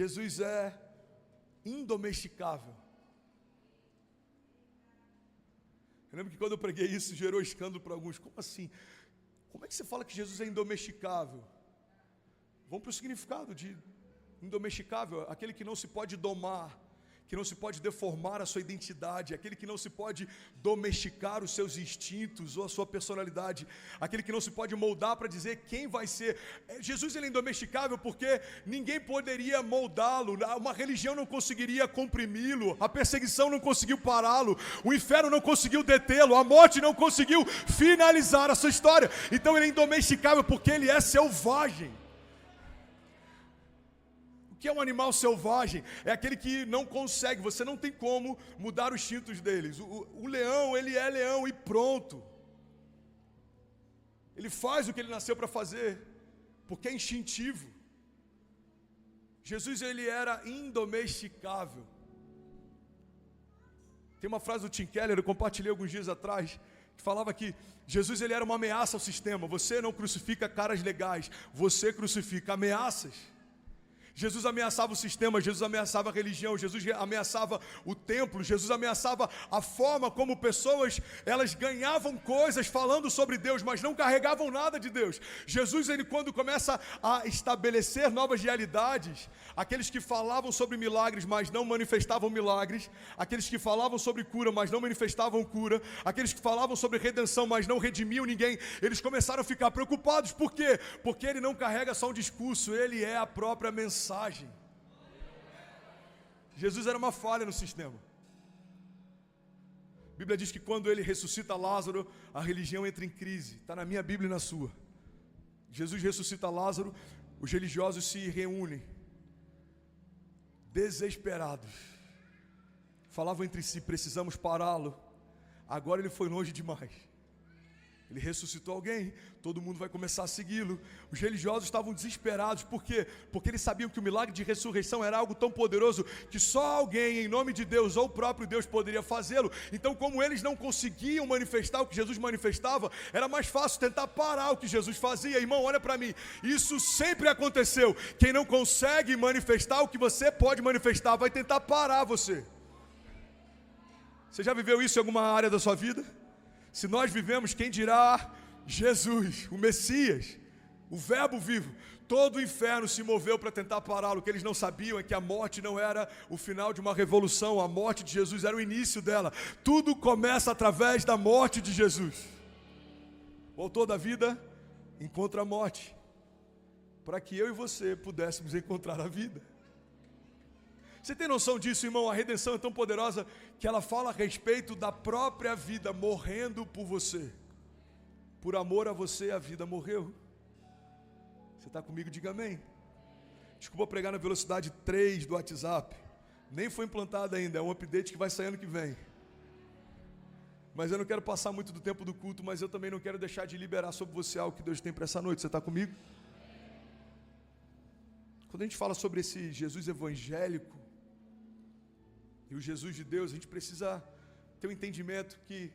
Jesus é indomesticável. Eu lembro que quando eu preguei isso, gerou escândalo para alguns. Como assim? Como é que você fala que Jesus é indomesticável? Vamos para o significado de indomesticável, aquele que não se pode domar, que não se pode deformar a sua identidade, aquele que não se pode domesticar os seus instintos ou a sua personalidade, aquele que não se pode moldar para dizer quem vai ser. Jesus, ele é indomesticável porque ninguém poderia moldá-lo, uma religião não conseguiria comprimi-lo, a perseguição não conseguiu pará-lo, o inferno não conseguiu detê-lo, a morte não conseguiu finalizar a sua história. Então ele é indomesticável porque ele é selvagem. O que é um animal selvagem? É aquele que não consegue, você não tem como mudar os instintos deles. O leão, ele é leão e pronto. Ele faz o que ele nasceu para fazer, porque é instintivo. Jesus, ele era indomesticável. Tem uma frase do Tim Keller, eu compartilhei alguns dias atrás, que falava que Jesus, ele era uma ameaça ao sistema. Você não crucifica caras legais, você crucifica ameaças. Jesus ameaçava o sistema, Jesus ameaçava a religião, Jesus ameaçava o templo, Jesus ameaçava a forma como pessoas, elas ganhavam coisas falando sobre Deus, mas não carregavam nada de Deus. Jesus, ele quando começa a estabelecer novas realidades, aqueles que falavam sobre milagres, mas não manifestavam milagres, aqueles que falavam sobre cura, mas não manifestavam cura, aqueles que falavam sobre redenção, mas não redimiam ninguém, eles começaram a ficar preocupados. Por quê? Porque ele não carrega só um discurso, ele é a própria mensagem. Jesus era uma falha no sistema. A Bíblia diz que quando ele ressuscita Lázaro, a religião entra em crise. Está na minha Bíblia e na sua. Jesus ressuscita Lázaro, os religiosos se reúnem, desesperados. Falavam entre si, precisamos pará-lo. Agora ele foi longe demais. Ele ressuscitou alguém, todo mundo vai começar a segui-lo. Os religiosos estavam desesperados. Por quê? Porque eles sabiam que o milagre de ressurreição era algo tão poderoso que só alguém em nome de Deus ou o próprio Deus poderia fazê-lo. Então, como eles não conseguiam manifestar o que Jesus manifestava, era mais fácil tentar parar o que Jesus fazia. Irmão, olha para mim, isso sempre aconteceu. Quem não consegue manifestar o que você pode manifestar, vai tentar parar você. Você já viveu isso em alguma área da sua vida? Se nós vivemos, quem dirá Jesus, o Messias, o verbo vivo. Todo o inferno se moveu para tentar pará-lo. O que eles não sabiam é que a morte não era o final de uma revolução. A morte de Jesus era o início dela. Tudo começa através da morte de Jesus. O autor da vida encontra a morte, para que eu e você pudéssemos encontrar a vida. Você tem noção disso, irmão? A redenção é tão poderosa que ela fala a respeito da própria vida morrendo por você. Por amor a você, a vida morreu. Você está comigo? Diga amém. Desculpa pregar na velocidade 3 do WhatsApp. Nem foi implantado ainda, é um update que vai sair ano que vem. Mas eu não quero passar muito do tempo do culto, mas eu também não quero deixar de liberar sobre você algo que Deus tem para essa noite. Você está comigo? Quando a gente fala sobre esse Jesus evangélico e o Jesus de Deus, a gente precisa ter um entendimento que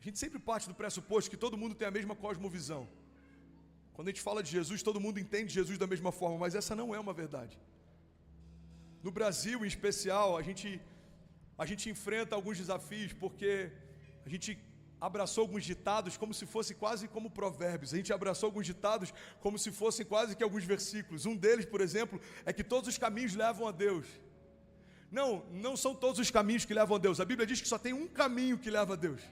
a gente sempre parte do pressuposto que todo mundo tem a mesma cosmovisão. Quando a gente fala de Jesus, todo mundo entende Jesus da mesma forma, mas essa não é uma verdade. No Brasil, em especial, a gente enfrenta alguns desafios porque a gente abraçou alguns ditados como se fosse quase como provérbios. A gente abraçou alguns ditados como se fossem quase que alguns versículos. Um deles, por exemplo, é que todos os caminhos levam a Deus. Não são todos os caminhos que levam a Deus. A Bíblia diz que só tem um caminho que leva a Deus.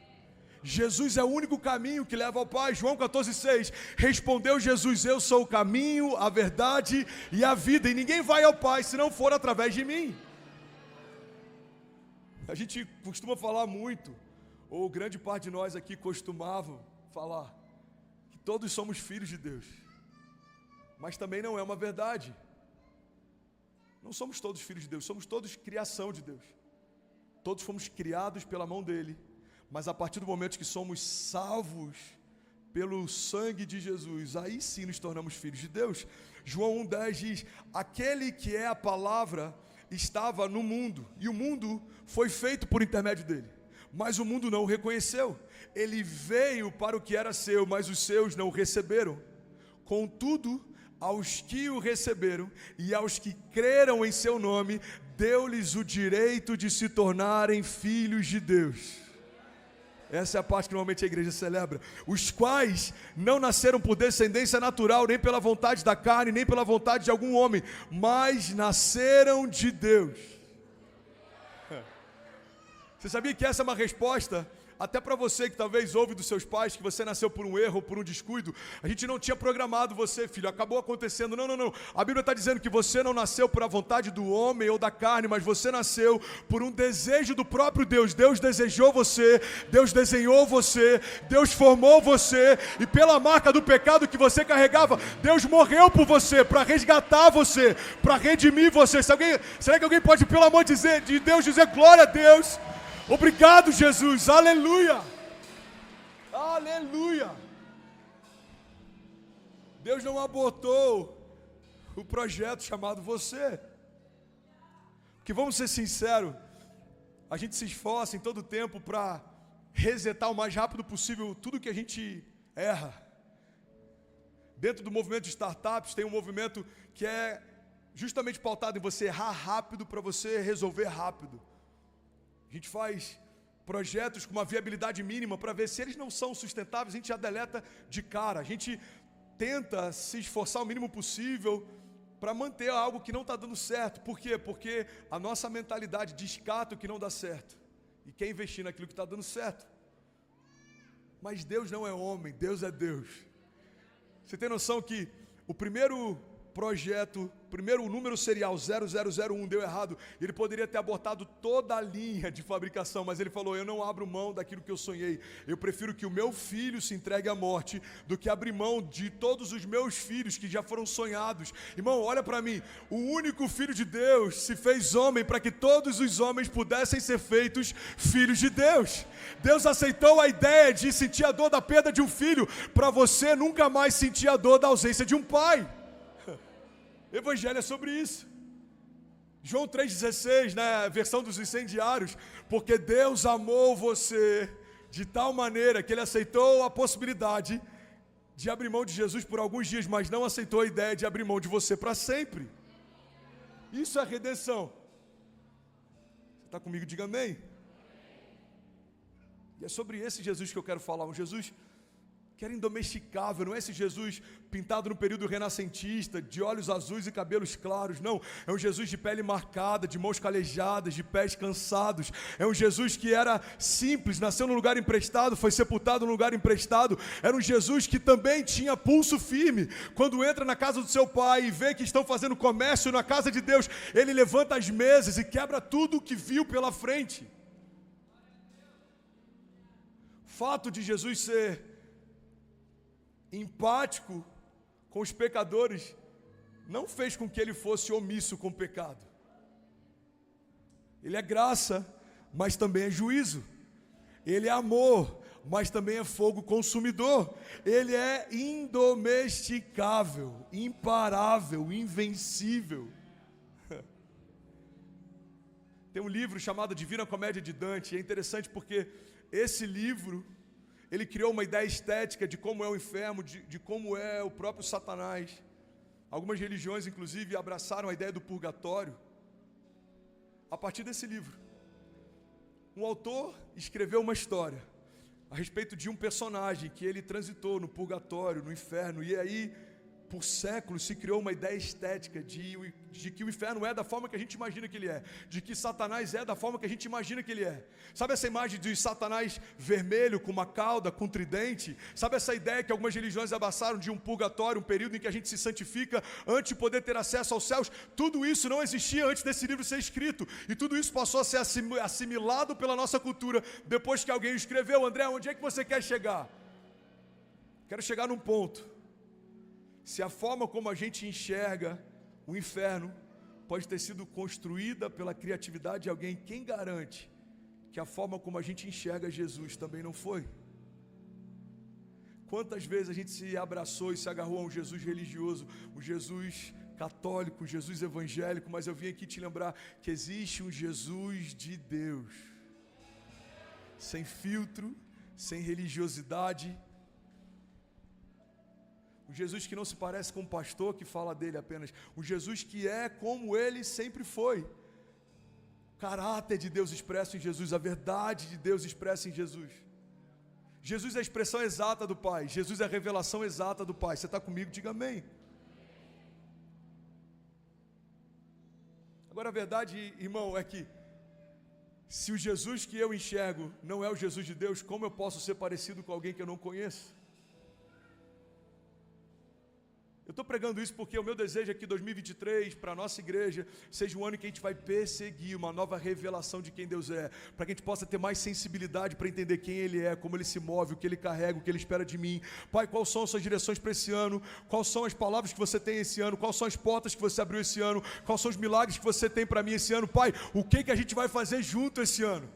Jesus é o único caminho que leva ao Pai. João 14,6. Respondeu Jesus: eu sou o caminho, a verdade e a vida, e ninguém vai ao Pai se não for através de mim. A gente costuma falar muito, ou grande parte de nós aqui costumavam falar, que todos somos filhos de Deus. Mas também não é uma verdade. Não somos todos filhos de Deus, somos todos criação de Deus. Todos fomos criados pela mão dele. Mas a partir do momento que somos salvos pelo sangue de Jesus, aí sim nos tornamos filhos de Deus. João 1,10 diz: aquele que é a palavra estava no mundo, e o mundo foi feito por intermédio dele, mas o mundo não o reconheceu. Ele veio para o que era seu, mas os seus não o receberam. Contudo, aos que o receberam e aos que creram em seu nome, deu-lhes o direito de se tornarem filhos de Deus. Essa é a parte que normalmente a igreja celebra. Os quais não nasceram por descendência natural, nem pela vontade da carne, nem pela vontade de algum homem, mas nasceram de Deus. Você sabia que essa é uma resposta até para você que talvez ouve dos seus pais que você nasceu por um erro ou por um descuido? A gente não tinha programado você, filho, acabou acontecendo. Não. A Bíblia está dizendo que você não nasceu por a vontade do homem ou da carne, mas você nasceu por um desejo do próprio Deus. Deus desejou você, Deus desenhou você, Deus formou você, e pela marca do pecado que você carregava, Deus morreu por você, para resgatar você, para redimir você. Será que alguém pode, pelo amor de Deus, dizer glória a Deus? Obrigado, Jesus, aleluia, aleluia. Deus não abortou o projeto chamado você, porque vamos ser sinceros, a gente se esforça em todo o tempo para resetar o mais rápido possível tudo que a gente erra. Dentro do movimento de startups tem um movimento que é justamente pautado em você errar rápido para você resolver rápido. A gente faz projetos com uma viabilidade mínima para ver se eles não são sustentáveis, a gente já deleta de cara. A gente tenta se esforçar o mínimo possível para manter algo que não está dando certo. Por quê? Porque a nossa mentalidade descarta o que não dá certo e quer investir naquilo que está dando certo. Mas Deus não é homem, Deus é Deus. Você tem noção que o primeiro projeto, primeiro o número serial 0001 deu errado, ele poderia ter abortado toda a linha de fabricação, mas ele falou: eu não abro mão daquilo que eu sonhei, eu prefiro que o meu filho se entregue à morte, do que abrir mão de todos os meus filhos que já foram sonhados. Irmão, olha para mim, o único filho de Deus se fez homem para que todos os homens pudessem ser feitos filhos de Deus. Deus aceitou a ideia de sentir a dor da perda de um filho, para você nunca mais sentir a dor da ausência de um pai. Evangelho é sobre isso. João 3,16, na versão dos incendiários: porque Deus amou você de tal maneira que Ele aceitou a possibilidade de abrir mão de Jesus por alguns dias, mas não aceitou a ideia de abrir mão de você para sempre. Isso é redenção. Você está comigo? Diga amém. E é sobre esse Jesus que eu quero falar, um Jesus que era indomesticável. Não é esse Jesus pintado no período renascentista, de olhos azuis e cabelos claros, não. É um Jesus de pele marcada, de mãos calejadas, de pés cansados. É um Jesus que era simples, nasceu num lugar emprestado, foi sepultado num lugar emprestado. Era um Jesus que também tinha pulso firme. Quando entra na casa do seu pai e vê que estão fazendo comércio na casa de Deus, ele levanta as mesas e quebra tudo o que viu pela frente. O fato de Jesus ser empático com os pecadores não fez com que ele fosse omisso com o pecado. Ele é graça, mas também é juízo. Ele é amor, mas também é fogo consumidor. Ele é indomesticável, imparável, invencível. Tem um livro chamado Divina Comédia de Dante. É interessante porque esse livro, ele criou uma ideia estética de como é o inferno, de como é o próprio Satanás. Algumas religiões, inclusive, abraçaram a ideia do purgatório a partir desse livro. Um autor escreveu uma história a respeito de um personagem que ele transitou no purgatório, no inferno, e aí, por séculos, se criou uma ideia estética de que o inferno é da forma que a gente imagina que ele é, de que Satanás é da forma que a gente imagina que ele é. Sabe essa imagem de Satanás vermelho, com uma cauda, com um tridente? Sabe essa ideia que algumas religiões abraçaram de um purgatório, um período em que a gente se santifica antes de poder ter acesso aos céus? Tudo isso não existia antes desse livro ser escrito, e tudo isso passou a ser assimilado pela nossa cultura depois que alguém escreveu. André, onde é que você quer chegar? Quero chegar num ponto. Se a forma como a gente enxerga o inferno pode ter sido construída pela criatividade de alguém, quem garante que a forma como a gente enxerga Jesus também não foi? Quantas vezes a gente se abraçou e se agarrou a um Jesus religioso, um Jesus católico, um Jesus evangélico, mas eu vim aqui te lembrar que existe um Jesus de Deus, sem filtro, sem religiosidade, Um Jesus que não se parece com um pastor que fala dele apenas. Um Jesus que é como ele sempre foi. O caráter de Deus expresso em Jesus, a verdade de Deus expressa em Jesus. Jesus é a expressão exata do Pai. Jesus é a revelação exata do Pai. Você está comigo? Diga amém. Agora a verdade, irmão, é que se o Jesus que eu enxergo não é o Jesus de Deus, como eu posso ser parecido com alguém que eu não conheço? Eu estou pregando isso porque o meu desejo é que 2023, para a nossa igreja, seja um ano em que a gente vai perseguir uma nova revelação de quem Deus é, para que a gente possa ter mais sensibilidade para entender quem Ele é, como Ele se move, o que Ele carrega, o que Ele espera de mim. Pai, quais são as suas direções para esse ano? Quais são as palavras que você tem esse ano? Quais são as portas que você abriu esse ano? Quais são os milagres que você tem para mim esse ano? Pai, o que a gente vai fazer junto esse ano?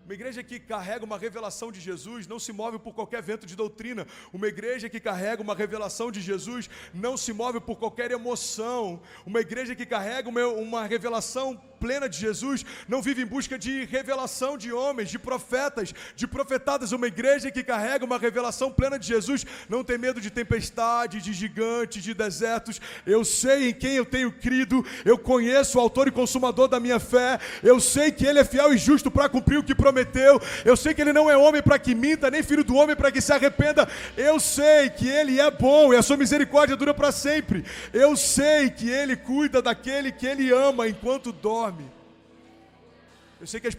Uma igreja que carrega uma revelação de Jesus não se move por qualquer vento de doutrina. Uma igreja que carrega uma revelação de Jesus não se move por qualquer emoção. Uma igreja que carrega uma revelação plena de Jesus não vive em busca de revelação de homens, de profetas, de profetadas. Uma igreja que carrega uma revelação plena de Jesus não tem medo de tempestade, de gigantes, de desertos. Eu sei em quem eu tenho crido, eu conheço o autor e consumador da minha fé, eu sei que Ele é fiel e justo para cumprir o que prometeu, eu sei que Ele não é homem para que minta, nem filho do homem para que se arrependa, eu sei que Ele é bom e a sua misericórdia dura para sempre, eu sei que Ele cuida daquele que Ele ama enquanto dorme. Eu sei que as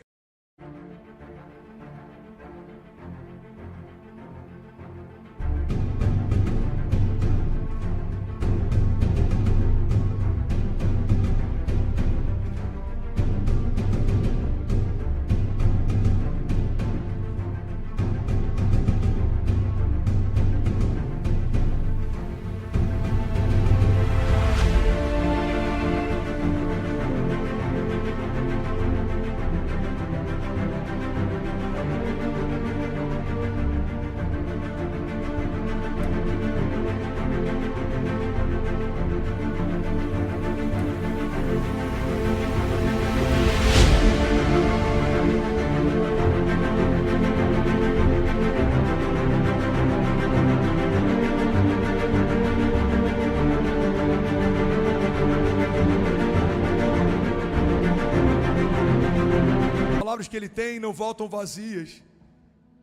palavras que Ele tem não voltam vazias.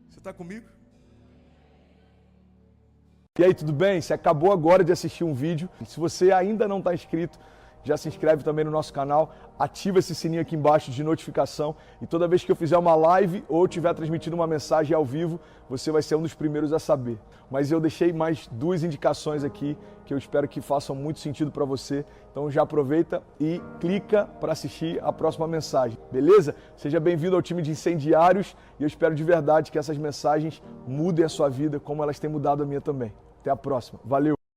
Você está comigo? E aí, tudo bem? Você acabou agora de assistir um vídeo. Se você ainda não está inscrito, já se inscreve também no nosso canal, ativa esse sininho aqui embaixo de notificação e toda vez que eu fizer uma live ou estiver transmitindo uma mensagem ao vivo, você vai ser um dos primeiros a saber. Mas eu deixei mais 2 indicações aqui que eu espero que façam muito sentido para você. Então já aproveita e clica para assistir a próxima mensagem, beleza? Seja bem-vindo ao time de incendiários e eu espero de verdade que essas mensagens mudem a sua vida como elas têm mudado a minha também. Até a próxima. Valeu!